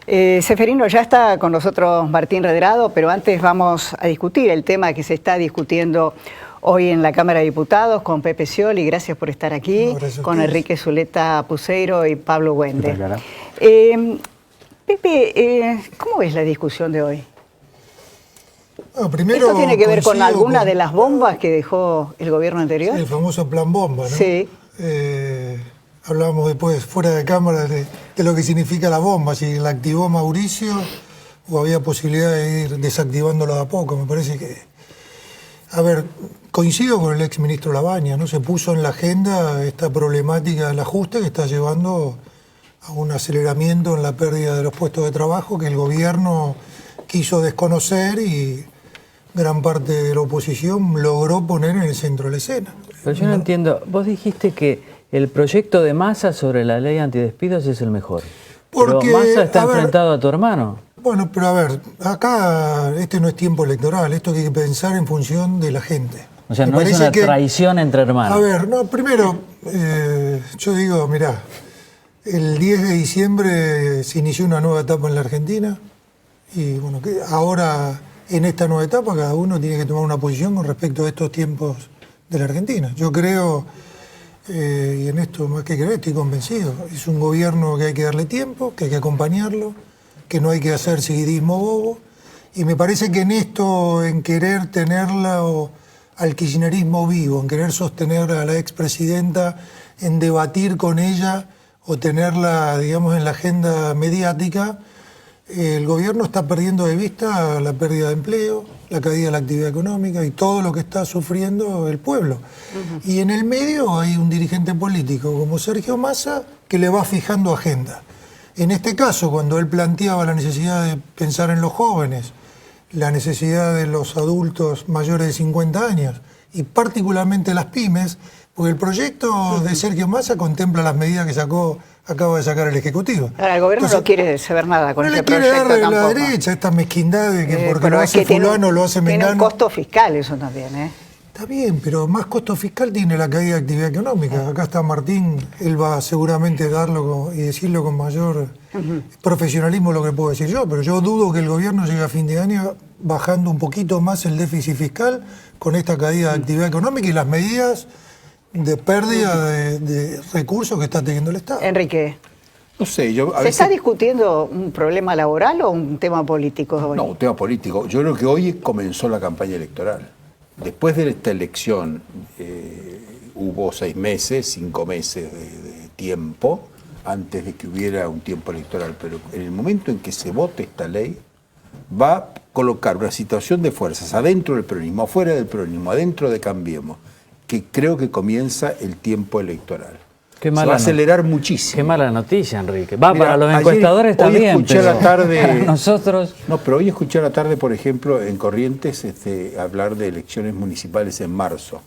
Seferino, ya está con nosotros Martín Redrado, pero antes vamos a discutir el tema que se está discutiendo hoy en la Cámara de Diputados con Pepe Scioli, gracias por estar aquí, con Enrique Zuleta Puceiro y Pablo Wende. Pepe, ¿cómo ves la discusión de hoy? Primero, ¿esto tiene que ver con alguna de las bombas que dejó el gobierno anterior? Sí, el famoso plan bomba, ¿no? Sí. Hablábamos después, fuera de cámara, de lo que significa la bomba, si la activó Mauricio o había posibilidad de ir desactivándolo de a poco. Me parece que... A ver, coincido con el ex ministro Labaña, ¿no? Se puso en la agenda esta problemática del ajuste que está llevando a un aceleramiento en la pérdida de los puestos de trabajo que el gobierno quiso desconocer y gran parte de la oposición logró poner en el centro de la escena. Pero yo no entiendo, vos dijiste que el proyecto de Massa sobre la ley antidespidos es el mejor. Porque, pero Massa está enfrentado a tu hermano. Bueno, pero a ver, acá este no es tiempo electoral, esto hay que pensar en función de la gente. O sea, no es una traición entre hermanos. A ver, no, primero, yo digo, mirá, el 10 de diciembre se inició una nueva etapa en la Argentina y bueno, que ahora en esta nueva etapa cada uno tiene que tomar una posición con respecto a estos tiempos de la Argentina. Yo creo, y en esto más que creer estoy convencido, es un gobierno que hay que darle tiempo, que hay que acompañarlo, que no hay que hacer seguidismo bobo, y me parece que en esto, en querer tenerla al kirchnerismo vivo, en querer sostener a la expresidenta, en debatir con ella o tenerla, digamos, en la agenda mediática, el gobierno está perdiendo de vista la pérdida de empleo, la caída de la actividad económica y todo lo que está sufriendo el pueblo. Y en el medio hay un dirigente político como Sergio Massa que le va fijando agenda. En este caso, cuando él planteaba la necesidad de pensar en los jóvenes, la necesidad de los adultos mayores de 50 años y particularmente las pymes, porque el proyecto de Sergio Massa contempla las medidas que acaba de sacar el Ejecutivo. Ahora, el gobierno no quiere saber nada con ese proyecto tampoco. No le quiere dar de la derecha esta mezquindad de que porque lo hace fulano, lo hace mengano. Tiene un costo fiscal eso también, ¿eh? Está bien, pero más costo fiscal tiene la caída de actividad económica. Acá está Martín, él va seguramente a darlo y decirlo con mayor profesionalismo lo que puedo decir yo, pero yo dudo que el gobierno llegue a fin de año bajando un poquito más el déficit fiscal con esta caída de actividad económica y las medidas de pérdida de recursos que está teniendo el Estado. Enrique. No sé, ¿Se está discutiendo un problema laboral o un tema político hoy? No, un tema político. Yo creo que hoy comenzó la campaña electoral. Después de esta elección hubo 6 meses, 5 meses de tiempo antes de que hubiera un tiempo electoral. Pero en el momento en que se vote esta ley, va a colocar una situación de fuerzas adentro del peronismo, afuera del peronismo, adentro de Cambiemos, que creo que comienza el tiempo electoral. Se va a acelerar muchísimo. Qué mala noticia, Enrique. Para los encuestadores también, pero la tarde, para nosotros... No, pero hoy escuché a la tarde, por ejemplo, en Corrientes hablar de elecciones municipales en marzo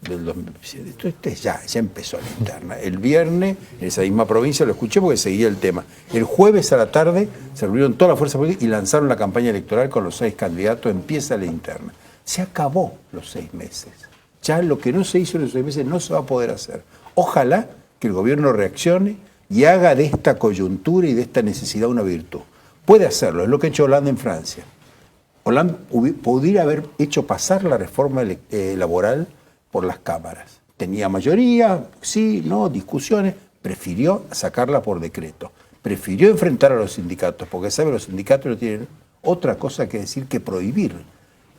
del 2007. Esto ya empezó la interna. El viernes, en esa misma provincia, lo escuché porque seguía el tema. El jueves a la tarde se reunieron todas las fuerzas políticas y lanzaron la campaña electoral con los 6 candidatos. Empieza la interna. Se acabó los 6 meses. Ya lo que no se hizo en los 6 meses no se va a poder hacer. Ojalá que el gobierno reaccione y haga de esta coyuntura y de esta necesidad una virtud. Puede hacerlo, es lo que ha hecho Hollande en Francia. Hollande pudiera haber hecho pasar la reforma laboral por las cámaras. Tenía mayoría, sí, no, discusiones, prefirió sacarla por decreto. Prefirió enfrentar a los sindicatos, porque sabe, los sindicatos no tienen otra cosa que decir que prohibir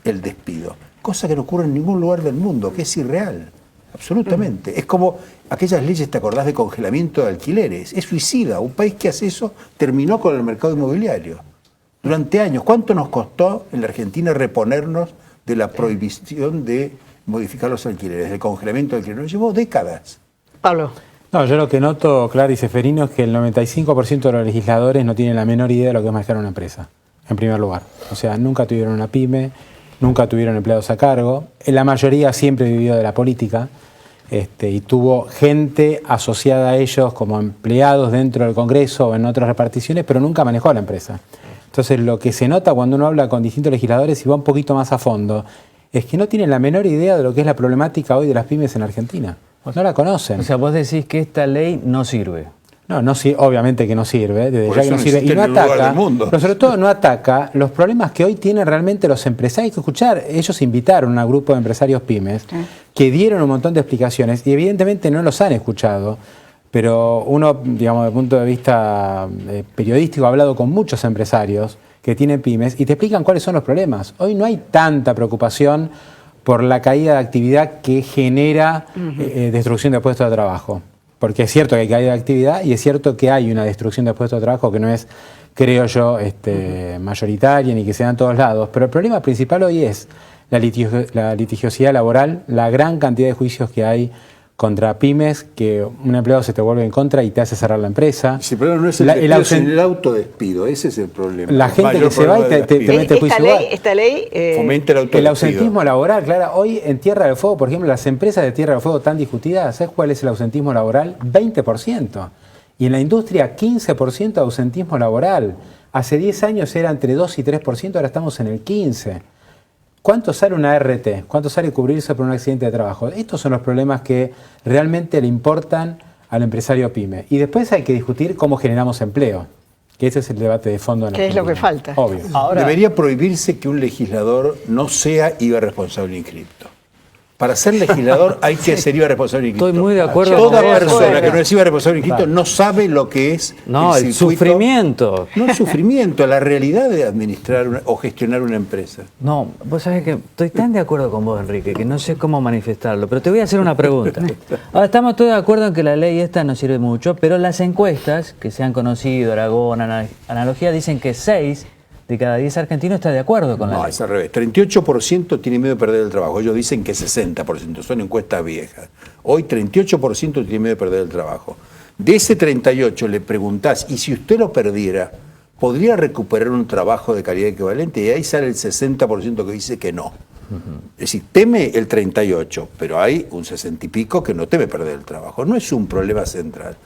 el despido. Cosa que no ocurre en ningún lugar del mundo, que es irreal. Absolutamente. Es como aquellas leyes, ¿te acordás de congelamiento de alquileres? Es suicida. Un país que hace eso terminó con el mercado inmobiliario. Durante años, ¿cuánto nos costó en la Argentina reponernos de la prohibición de modificar los alquileres, del congelamiento de alquileres? Nos llevó décadas. Pablo. No, yo lo que noto, Clara y Seferino, es que el 95% de los legisladores no tienen la menor idea de lo que es manejar una empresa, en primer lugar. O sea, nunca tuvieron una pyme, nunca tuvieron empleados a cargo. La mayoría siempre vivió de la política y tuvo gente asociada a ellos como empleados dentro del Congreso o en otras reparticiones, pero nunca manejó la empresa. Entonces, lo que se nota cuando uno habla con distintos legisladores y va un poquito más a fondo, es que no tienen la menor idea de lo que es la problemática hoy de las pymes en Argentina. No la conocen. O sea, vos decís que esta ley no sirve. No, obviamente que no sirve, desde Por ya eso que no sirve. Y no ataca, pero sobre todo no ataca los problemas que hoy tienen realmente los empresarios. Hay que escuchar, ellos invitaron a un grupo de empresarios pymes que dieron un montón de explicaciones y evidentemente no los han escuchado. Pero uno, digamos, desde el punto de vista periodístico, ha hablado con muchos empresarios que tienen pymes y te explican cuáles son los problemas. Hoy no hay tanta preocupación por la caída de actividad que genera destrucción de puestos de trabajo. Porque es cierto que hay caída de actividad y es cierto que hay una destrucción de puestos de trabajo que no es, creo yo, mayoritaria ni que sea en todos lados. Pero el problema principal hoy es la litigiosidad laboral, la gran cantidad de juicios que hay contra pymes, que un empleado se te vuelve en contra y te hace cerrar la empresa. Sí, pero no es el despido, sino el autodespido, ese es el problema. La gente que se va y te mete juicio igual. Esta ley fomenta el autodespido. El ausentismo laboral, claro, hoy en Tierra del Fuego, por ejemplo, las empresas de Tierra del Fuego tan discutidas, ¿sabes cuál es el ausentismo laboral? 20%. Y en la industria, 15% de ausentismo laboral. Hace 10 años era entre 2 y 3%, ahora estamos en el 15%. ¿Cuánto sale una RT? ¿Cuánto sale cubrirse por un accidente de trabajo? Estos son los problemas que realmente le importan al empresario pyme. Y después hay que discutir cómo generamos empleo, que ese es el debate de fondo. ¿Qué es lo que falta? Obvio. Ahora, debería prohibirse que un legislador no sea IVA responsable inscripto. Para ser legislador hay que ser IVA responsable inscrito. Estoy muy de acuerdo. Toda persona que no es IVA responsable inscrito no sabe lo que es el sufrimiento. No el sufrimiento, la realidad de administrar o gestionar una empresa. No, vos sabés que estoy tan de acuerdo con vos, Enrique, que no sé cómo manifestarlo, pero te voy a hacer una pregunta. Ahora, estamos todos de acuerdo en que la ley esta no sirve mucho, pero las encuestas que se han conocido, Aragón, Analogía, dicen que 6 de cada 10 argentinos está de acuerdo con la ley. No, es al revés. 38% tiene miedo de perder el trabajo. Ellos dicen que 60%. Son encuestas viejas. Hoy 38% tiene miedo de perder el trabajo. De ese 38% le preguntás, ¿y si usted lo perdiera, podría recuperar un trabajo de calidad equivalente? Y ahí sale el 60% que dice que no. Es decir, teme el 38%, pero hay un 60 y pico que no teme perder el trabajo. No es un problema central.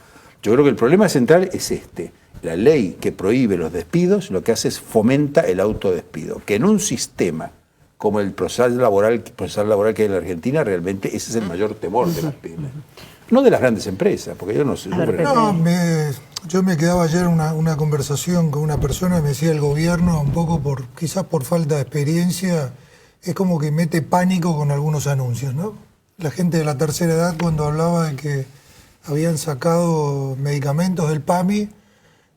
Yo creo que el problema central es este. La ley que prohíbe los despidos lo que hace es fomenta el autodespido, que en un sistema como el procesal laboral que hay en la Argentina, realmente ese es el mayor temor de las pymes. No de las grandes empresas, porque ellos no se sufren. No, yo me quedaba ayer una conversación con una persona y me decía el gobierno, un poco quizás por falta de experiencia, es como que mete pánico con algunos anuncios, ¿no? La gente de la tercera edad, cuando hablaba de que habían sacado medicamentos del PAMI,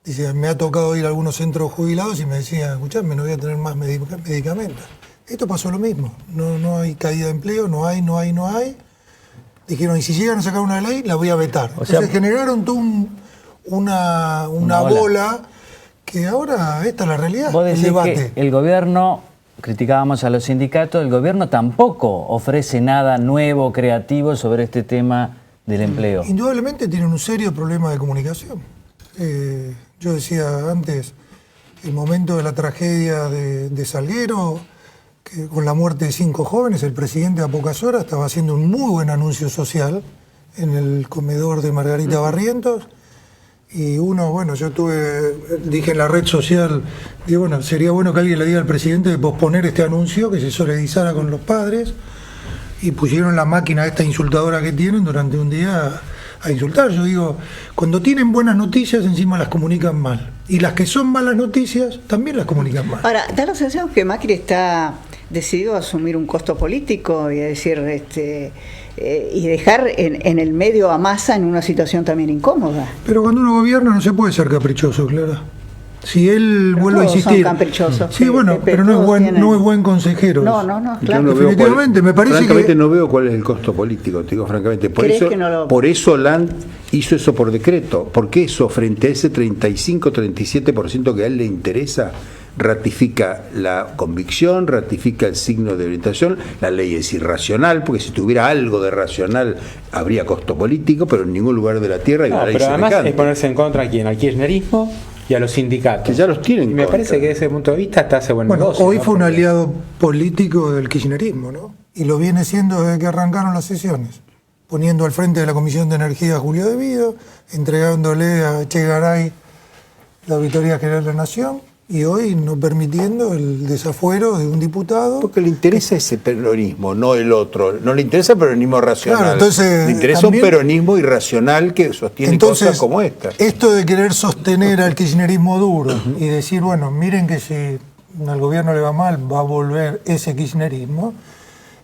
dice, me ha tocado ir a algunos centros jubilados y me decían, escuchame, no voy a tener más medicamentos. Esto pasó lo mismo, no hay caída de empleo, no hay. Dijeron, y si llegan a sacar una ley, la voy a vetar. Entonces generaron toda una bola que ahora esta es la realidad. Vos decís que el gobierno, criticábamos a los sindicatos, el gobierno tampoco ofrece nada nuevo, creativo sobre este tema del empleo. Indudablemente tienen un serio problema de comunicación. Yo decía antes, el momento de la tragedia de Salguero, que con la muerte de 5 jóvenes, el presidente a pocas horas estaba haciendo un muy buen anuncio social en el comedor de Margarita Barrientos. Y dije en la red social, digo, bueno, sería bueno que alguien le diga al presidente de posponer este anuncio, que se solidarizara con los padres, y pusieron la máquina esta insultadora que tienen durante un día a insultar. Yo digo, cuando tienen buenas noticias encima las comunican mal, y las que son malas noticias también las comunican mal. Ahora, da la sensación que Macri está decidido a asumir un costo político y a decir y dejar en el medio a Massa en una situación también incómoda. Pero cuando uno gobierna no se puede ser caprichoso, Clara. Si él vuelve a insistir. Son caprichosos. Sí, bueno, pero no es buen consejero. No, claro. Definitivamente, me parece francamente no veo cuál es el costo político, te digo francamente. Por eso Hollande hizo eso por decreto, porque eso frente a ese 35-37% que a él le interesa, ratifica la convicción, ratifica el signo de orientación. La ley es irracional, porque si tuviera algo de racional habría costo político, pero en ningún lugar de la tierra hay una ley pero además semejante. es ponerse en contra a quién, al kirchnerismo y a los sindicatos. Que ya los tienen. Y me parece que desde ese punto de vista hasta hace buen negocio. Hoy ¿no? fue un aliado político del kirchnerismo, ¿no? Y lo viene siendo desde que arrancaron las sesiones, poniendo al frente de la Comisión de Energía a Julio De Vido, entregándole a Che Garay la Auditoría General de la Nación, y hoy no permitiendo el desafuero de un diputado. Porque le interesa ese peronismo, no el otro. No le interesa el peronismo racional. Claro, entonces, le interesa también, un peronismo irracional que sostiene cosas como esta. Esto de querer sostener al kirchnerismo duro y decir, bueno, miren que si al gobierno le va mal, va a volver ese kirchnerismo.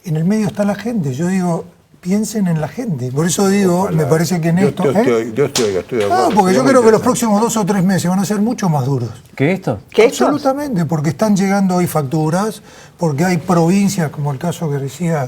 En el medio está la gente. Yo digo, piensen en la gente. Por eso digo, ojalá. Me parece que en esto... Yo estoy de acuerdo. Porque yo creo que los próximos 2 o 3 meses van a ser mucho más duros. ¿Qué esto? ¿Qué Absolutamente, porque están llegando hoy facturas, porque hay provincias, como el caso que decía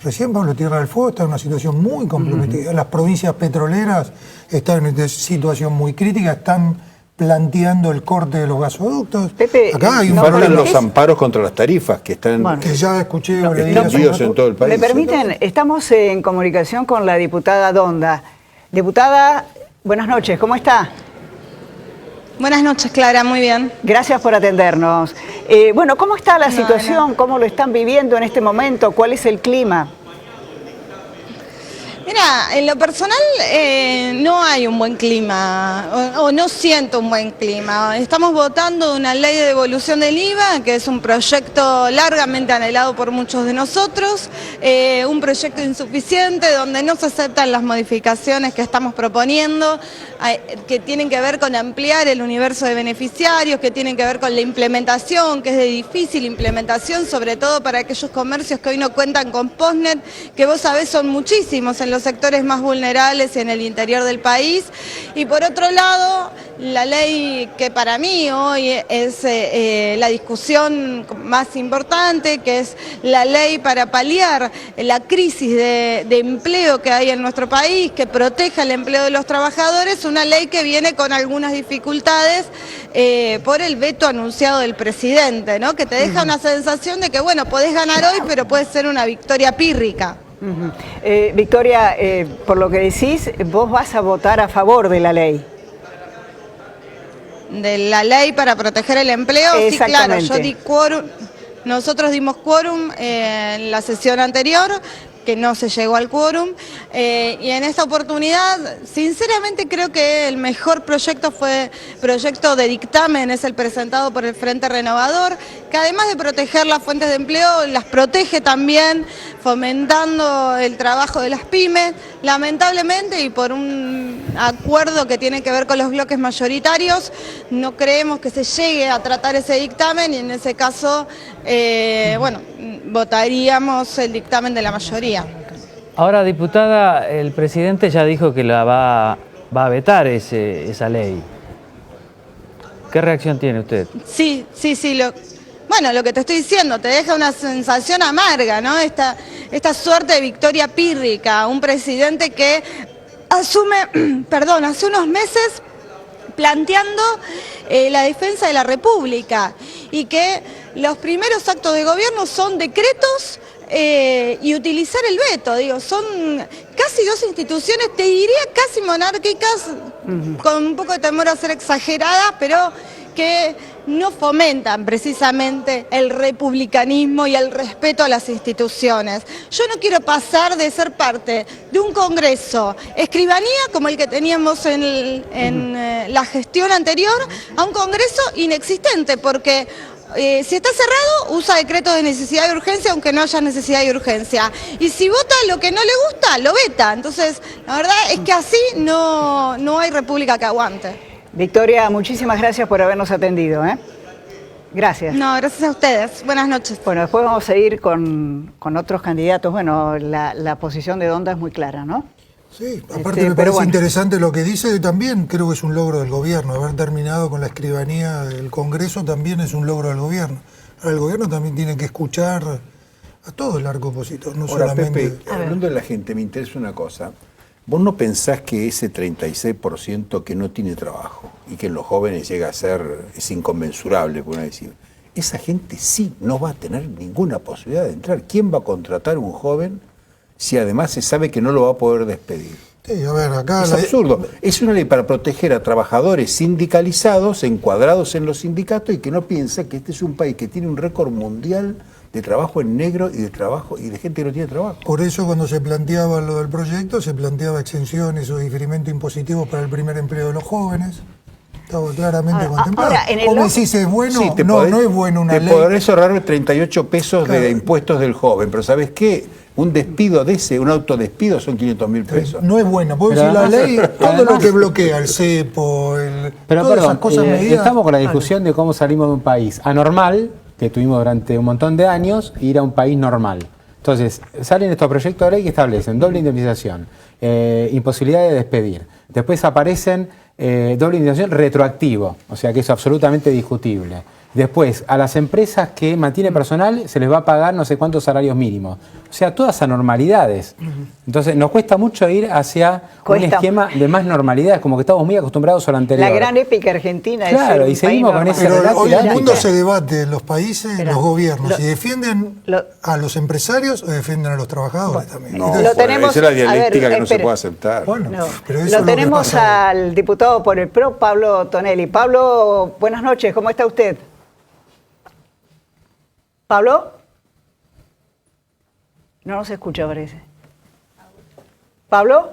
recién Pablo, Tierra del Fuego está en una situación muy comprometida. Las provincias petroleras están en una situación muy crítica, están planteando el corte de los gasoductos. Pepe, acá hay faltan los amparos contra las tarifas que están que ya escuché extendidos en todo el país. ¿Me permiten? Estamos en comunicación con la diputada Donda. Diputada, buenas noches, ¿cómo está? Buenas noches, Clara, muy bien. Gracias por atendernos. Bueno, ¿cómo está la situación? ¿Cómo lo están viviendo en este momento? ¿Cuál es el clima? Mira, en lo personal no hay un buen clima, o no siento un buen clima. Estamos votando una ley de devolución del IVA, que es un proyecto largamente anhelado por muchos de nosotros, un proyecto insuficiente donde no se aceptan las modificaciones que estamos proponiendo, que tienen que ver con ampliar el universo de beneficiarios, que tienen que ver con la implementación, que es de difícil implementación, sobre todo para aquellos comercios que hoy no cuentan con Postnet, que vos sabés son muchísimos en los sectores más vulnerables y en el interior del país. Y por otro lado, la ley que para mí hoy es la discusión más importante, que es la ley para paliar la crisis de empleo que hay en nuestro país, que proteja el empleo de los trabajadores, una ley que viene con algunas dificultades por el veto anunciado del presidente, ¿no? Que te deja una sensación de que, bueno, podés ganar hoy, pero puede ser una victoria pírrica. Victoria, por lo que decís, vos vas a votar a favor de la ley. ¿De la ley para proteger el empleo? Sí, claro, yo di quórum, nosotros dimos quórum en la sesión anterior, que no se llegó al quórum, y en esta oportunidad, sinceramente creo que el mejor proyecto fue proyecto de dictamen, es el presentado por el Frente Renovador, que además de proteger las fuentes de empleo, las protege también fomentando el trabajo de las pymes, lamentablemente, y por un acuerdo que tiene que ver con los bloques mayoritarios, no creemos que se llegue a tratar ese dictamen y en ese caso, bueno, votaríamos el dictamen de la mayoría. Ahora, diputada, el presidente ya dijo que la va a vetar esa ley. ¿Qué reacción tiene usted? Sí. Bueno, lo que te estoy diciendo, te deja una sensación amarga, ¿no? Esta suerte de victoria pírrica, un presidente que asume, perdón, hace unos meses planteando la defensa de la República y que los primeros actos de gobierno son decretos y utilizar el veto, digo, son casi 2 instituciones, te diría casi monárquicas, con un poco de temor a ser exageradas, pero que no fomentan precisamente el republicanismo y el respeto a las instituciones. Yo no quiero pasar de ser parte de un Congreso escribanía como el que teníamos en la gestión anterior a un Congreso inexistente, porque si está cerrado, usa decretos de necesidad y urgencia, aunque no haya necesidad y urgencia. Y si vota lo que no le gusta, lo veta. Entonces, la verdad es que así no hay república que aguante. Victoria, muchísimas gracias por habernos atendido. Gracias. No, gracias a ustedes. Buenas noches. Bueno, después vamos a ir con otros candidatos. Bueno, la posición de Donda es muy clara, ¿no? Sí, aparte me parece interesante lo que dice, también creo que es un logro del gobierno, haber terminado con la escribanía del Congreso también es un logro del gobierno. Ahora el gobierno también tiene que escuchar a todo el arco opositor, no solamente... Pepe, hablando de la gente, me interesa una cosa. ¿Vos no pensás que ese 36% que no tiene trabajo y que en los jóvenes llega a ser, es inconmensurable, por decir, esa gente sí no va a tener ninguna posibilidad de entrar? ¿Quién va a contratar a un joven si además se sabe que no lo va a poder despedir? Sí, a ver, acá es absurdo. Es una ley para proteger a trabajadores sindicalizados, encuadrados en los sindicatos y que no piensa que este es un país que tiene un récord mundial de trabajo en negro y de gente que no tiene trabajo. Por eso cuando se planteaba lo del proyecto, se planteaba exenciones o diferimiento impositivo para el primer empleo de los jóvenes. Está claramente contemplado. Ahora, en el ¿Vos me log- decís es bueno? Sí, No es bueno una te ley. podrás ahorrar 38 pesos Claro. de impuestos del joven, pero ¿sabes qué? Un despido de ese, un autodespido son 500.000 pesos. No es buena. Porque Pero si la además- ley, todo lo que bloquea el cepo, Pero todas perdón, esas cosas medidas. estamos con la discusión de cómo salimos de un país anormal, que tuvimos durante un montón de años, e ir a un país normal. Entonces, salen estos proyectos de ley que establecen doble indemnización, imposibilidad de despedir. Después aparecen doble indemnización retroactivo, o sea que eso es absolutamente discutible. Después, a las empresas que mantienen personal se les va a pagar no sé cuántos salarios mínimos. O sea, todas anormalidades. Entonces, nos cuesta mucho ir hacia un esquema de más normalidades, como que estamos muy acostumbrados a lo anterior. La gran épica argentina Claro, es y seguimos con ese Pero relato hoy y el la mundo ética. se debate en los países, Espera, los gobiernos, lo- si defienden lo- a los empresarios o defienden a los trabajadores también. No, Entonces, Lo tenemos- esa es la dialéctica a ver, que no se espere. puede aceptar. bueno, No. pero eso Lo es lo que tenemos pasa hoy. al diputado por el PRO, Pablo Tonelli. Pablo, buenas noches, ¿cómo está usted? ¿Pablo? No nos escucha, parece. ¿Pablo?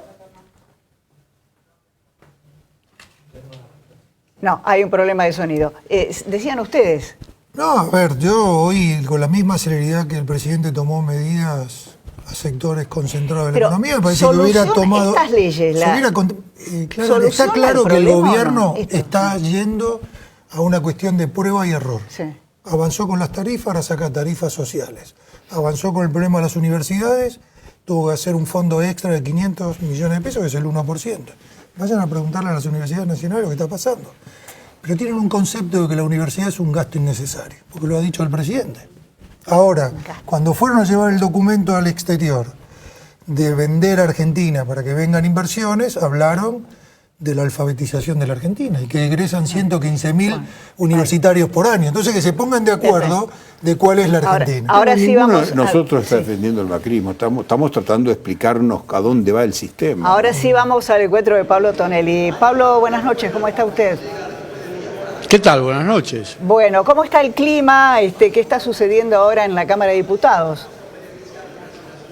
No, hay un problema de sonido. Decían ustedes. No, a ver, yo hoy con la misma celeridad que el presidente tomó medidas a sectores concentrados de la Pero economía, me parece que hubiera soluciona tomado... estas leyes, se hubiera claro, ¿soluciona está claro el que el problema o no? gobierno Esto. está yendo a una cuestión de prueba y error. Sí. Avanzó con las tarifas, ahora saca tarifas sociales. Avanzó con el problema de las universidades, tuvo que hacer un fondo extra de 500 millones de pesos, que es el 1%. Vayan a preguntarle a las universidades nacionales lo que está pasando. Pero tienen un concepto de que la universidad es un gasto innecesario, porque lo ha dicho el presidente. Ahora, cuando fueron a llevar el documento al exterior de vender a Argentina para que vengan inversiones, hablaron de la alfabetización de la Argentina y que egresan 115.000 universitarios por año. Entonces, que se pongan de acuerdo de cuál es la Argentina. Ahora sí Ninguno vamos de nosotros está sí. defendiendo el macrismo, estamos tratando de explicarnos a dónde va el sistema. Ahora sí vamos al encuentro de Pablo Tonelli. Pablo, buenas noches, ¿cómo está usted? ¿Qué tal? Buenas noches. Bueno, ¿cómo está el clima? ¿Qué está sucediendo ahora en la Cámara de Diputados?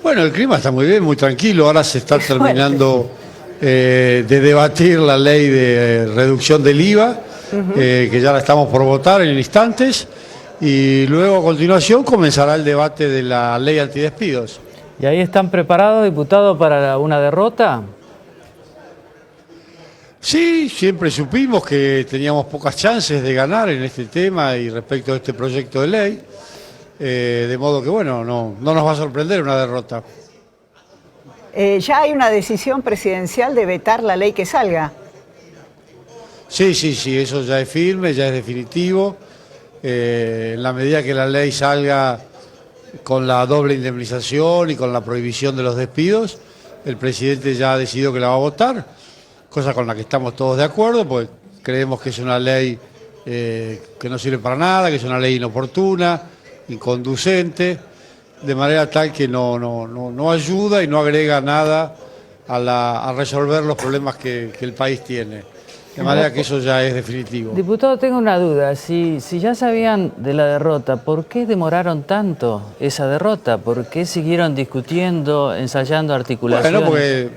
Bueno, el clima está muy bien, muy tranquilo. Ahora se está terminando de debatir la ley de reducción del IVA, que ya la estamos por votar en instantes. Y luego, a continuación, comenzará el debate de la ley antidespidos. ¿Y ahí están preparados, diputados, para una derrota? Sí, siempre supimos que teníamos pocas chances de ganar en este tema y respecto a este proyecto de ley. De modo que, bueno, no nos va a sorprender una derrota. Ya hay una decisión presidencial de vetar la ley que salga. Sí, eso ya es firme, ya es definitivo. En la medida que la ley salga con la doble indemnización y con la prohibición de los despidos, el presidente ya ha decidido que la va a votar, cosa con la que estamos todos de acuerdo, pues creemos que es una ley que no sirve para nada, que es una ley inoportuna, inconducente, de manera tal que no ayuda y no agrega nada a resolver los problemas que el país tiene. De manera que eso ya es definitivo. Diputado, tengo una duda. Si ya sabían de la derrota, ¿por qué demoraron tanto esa derrota? ¿Por qué siguieron discutiendo, ensayando articulaciones? Bueno, porque,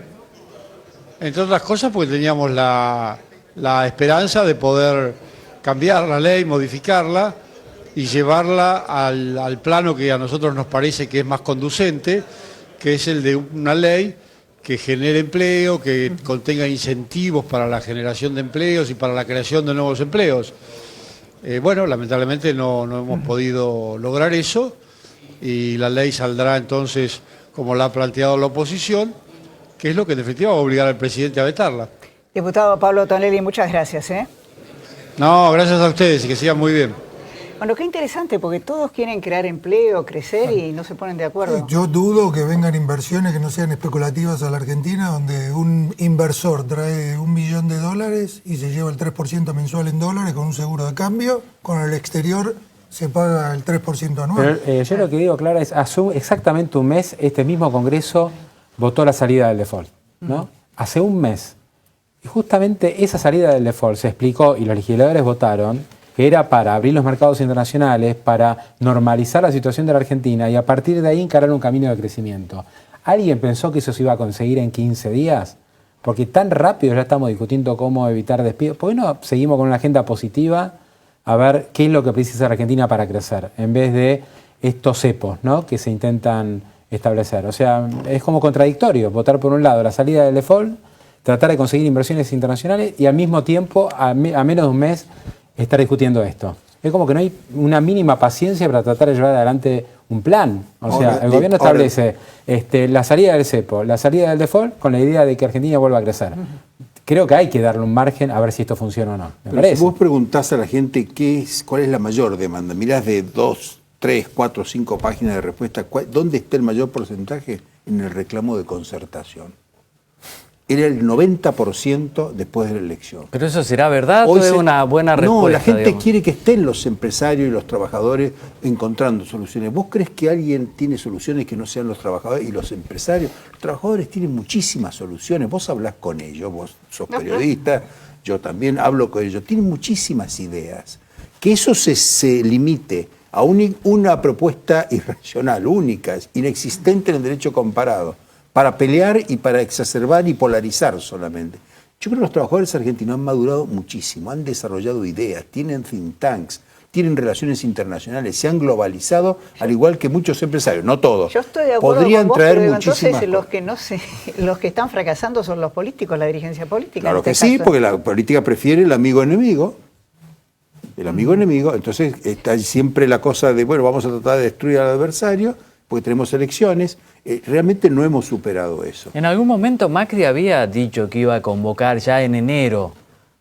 entre otras cosas, porque teníamos la esperanza de poder cambiar la ley, modificarla y llevarla al plano que a nosotros nos parece que es más conducente, que es el de una ley que genere empleo, que contenga incentivos para la generación de empleos y para la creación de nuevos empleos. Bueno, lamentablemente no hemos podido lograr eso y la ley saldrá entonces como la ha planteado la oposición, que es lo que en definitiva va a obligar al presidente a vetarla. Diputado Pablo Tonelli, muchas gracias. No, gracias a ustedes y que sigan muy bien. Bueno, qué interesante, porque todos quieren crear empleo, crecer y no se ponen de acuerdo. Yo dudo que vengan inversiones que no sean especulativas a la Argentina, donde un inversor trae $1 millón y se lleva el 3% mensual en dólares con un seguro de cambio, con el exterior se paga el 3% anual. Pero, yo lo que digo, Clara, es hace exactamente un mes este mismo Congreso votó la salida del default, ¿no? Hace un mes. Y justamente esa salida del default se explicó y los legisladores votaron que era para abrir los mercados internacionales, para normalizar la situación de la Argentina y a partir de ahí encarar un camino de crecimiento. ¿Alguien pensó que eso se iba a conseguir en 15 días? Porque tan rápido ya estamos discutiendo cómo evitar despidos. ¿Por qué no seguimos con una agenda positiva a ver qué es lo que precisa Argentina para crecer, en vez de estos cepos, ¿no?, que se intentan establecer? O sea, es como contradictorio votar por un lado la salida del default, tratar de conseguir inversiones internacionales y al mismo tiempo, a menos de un mes, estar discutiendo esto. Es como que no hay una mínima paciencia para tratar de llevar adelante un plan. O sea, el gobierno establece la salida del cepo, la salida del default, con la idea de que Argentina vuelva a crecer. Creo que hay que darle un margen a ver si esto funciona o no. Pero si vos preguntás a la gente cuál es la mayor demanda, mirás de 2, 3, 4, 5 páginas de respuesta, ¿dónde está el mayor porcentaje? En el reclamo de concertación. Era el 90% después de la elección. ¿Pero eso será verdad o es una buena respuesta? No, la gente digamos? quiere que estén los empresarios y los trabajadores encontrando soluciones. ¿Vos crees que alguien tiene soluciones que no sean los trabajadores y los empresarios? Los trabajadores tienen muchísimas soluciones. Vos hablás con ellos, vos sos periodista, yo también hablo con ellos. Tienen muchísimas ideas. Que eso se limite a una propuesta irracional, única, inexistente en el derecho comparado, para pelear y para exacerbar y polarizar solamente. Yo creo que los trabajadores argentinos han madurado muchísimo, han desarrollado ideas, tienen think tanks, tienen relaciones internacionales, se han globalizado, al igual que muchos empresarios, no todos. Yo estoy de acuerdo Podrían con vos, traer pero muchísimas entonces los que están fracasando son los políticos, la dirigencia política. Claro que sí, porque la política prefiere el amigo enemigo. El amigo enemigo, entonces está siempre la cosa de, bueno, vamos a tratar de destruir al adversario, porque tenemos elecciones. Realmente no hemos superado eso. En algún momento Macri había dicho que iba a convocar ya en enero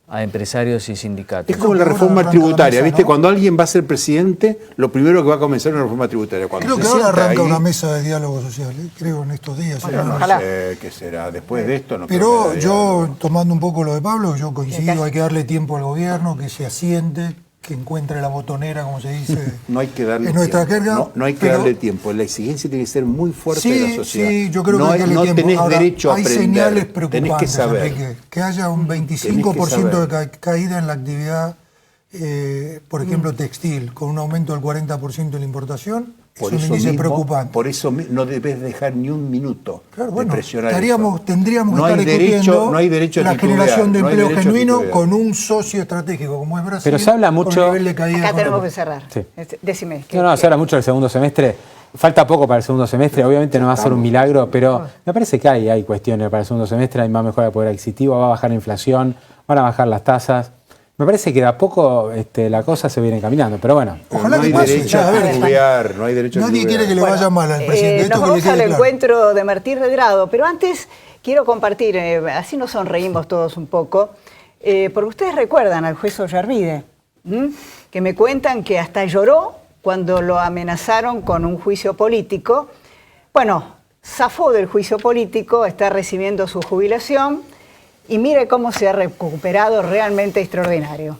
a empresarios y sindicatos. Es como la reforma tributaria, ¿viste? ¿No? Cuando alguien va a ser presidente, lo primero que va a comenzar es una reforma tributaria. Creo que ahora arranca una mesa de diálogo social, creo en estos días. Bueno, no sé qué será. Después de esto no creo. Pero yo, tomando un poco lo de Pablo, yo coincido, hay que darle tiempo al gobierno, que se asiente, que encuentre la botonera, como se dice. No hay que darle en nuestra jerga. No hay que darle tiempo. La exigencia tiene que ser muy fuerte de la sociedad. Sí, yo creo que hay que darle tiempo. Tenés ahora, derecho a aprender. Hay señales preocupantes, tenés que saber. Enrique, que haya un 25% de caída en la actividad, por ejemplo, textil, con un aumento del 40% de la importación. Por es un índice preocupante. Por eso no debes dejar ni un minuto de presionar tendríamos que estar discutiendo la generación de empleo genuino con un socio estratégico como es Brasil. Pero se habla mucho. Acá tenemos que cerrar. Sí. Decime. Se habla mucho del segundo semestre. Falta poco para el segundo semestre, obviamente no va a ser un milagro, pero me parece que hay cuestiones para el segundo semestre. Hay más mejora del poder adquisitivo, va a bajar la inflación, van a bajar las tasas. Me parece que de a poco la cosa se viene caminando, pero bueno. Ojalá no hay derecho a titubear, no hay derecho a Nadie quiere que le vaya mal al presidente. Nos vamos al encuentro de Martín Redrado, pero antes quiero compartir, así nos sonreímos todos un poco, porque ustedes recuerdan al juez Ollarvide, que me cuentan que hasta lloró cuando lo amenazaron con un juicio político. Bueno, zafó del juicio político, está recibiendo su jubilación. Y mire cómo se ha recuperado, realmente extraordinario.